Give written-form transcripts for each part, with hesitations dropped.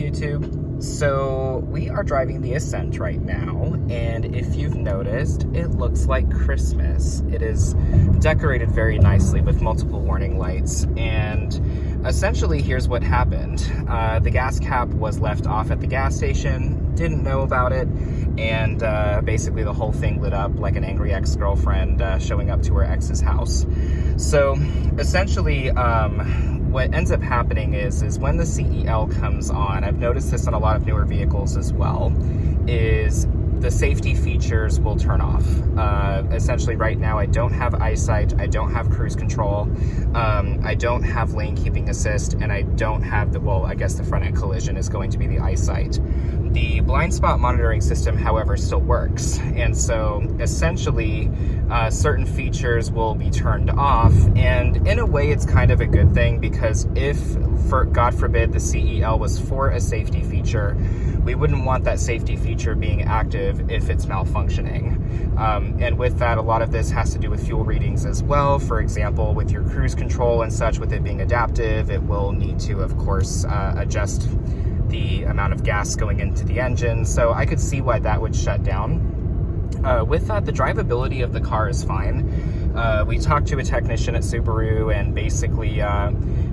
YouTube. So we are driving the Ascent right now, and if you've noticed, it looks like Christmas. It is decorated very nicely with multiple warning lights, and essentially here's what happened. The gas cap was left off at the gas station, didn't know about it, and basically the whole thing lit up like an angry ex-girlfriend showing up to her ex's house. So essentially what ends up happening is when the CEL comes on, I've noticed this on a lot of newer vehicles as well, is the safety features will turn off. Essentially right now I don't have eyesight, I don't have cruise control, I don't have lane keeping assist, and I don't have the, well, I guess the front end collision is going to be the eyesight. The blind spot monitoring system, however, still works. And so essentially certain features will be turned off. And in a way, it's kind of a good thing, because if, for God forbid, the CEL was for a safety feature, we wouldn't want that safety feature being active if it's malfunctioning. And with that, a lot of this has to do with fuel readings as well. For example, with your cruise control and such, with it being adaptive, it will need to, of course, adjust the amount of gas going into the engine. So I could see why that would shut down. With that, the drivability of the car is fine. We talked to a technician at Subaru, and basically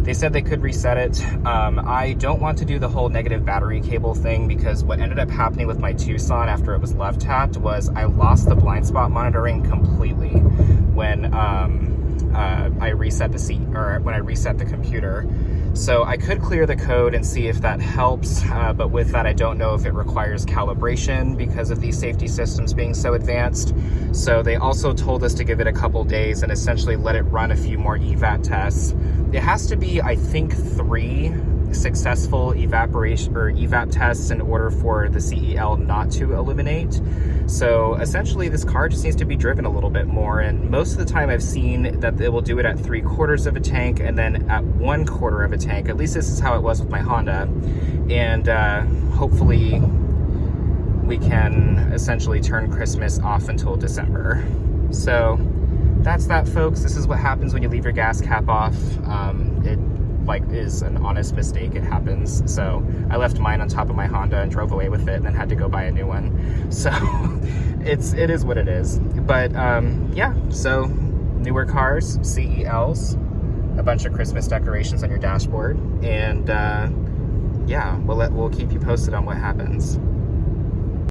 they said they could reset it. I don't want to do the whole negative battery cable thing, because what ended up happening with my Tucson after it was left tapped was I lost the blind spot monitoring completely when I reset when I reset the computer. So I could clear the code and see if that helps, but with that, I don't know if it requires calibration because of these safety systems being so advanced. So they also told us to give it a couple days and essentially let it run a few more evat tests. It has to be, I think, 3 successful evaporation or evat tests in order for the CEL not to eliminate. So essentially this car just needs to be driven a little bit more, and most of the time I've seen that it will do it at 3/4 of a tank and then at 1/4 of a tank. At least this is how it was with my Honda, and hopefully we can essentially turn Christmas off until December. So that's that, folks. This is what happens when you leave your gas cap off. It is an honest mistake. It happens. So I left mine on top of my Honda and drove away with it, and then had to go buy a new one. So it is what it is. But yeah, so newer cars, CELs, a bunch of Christmas decorations on your dashboard, and yeah, we'll keep you posted on what happens.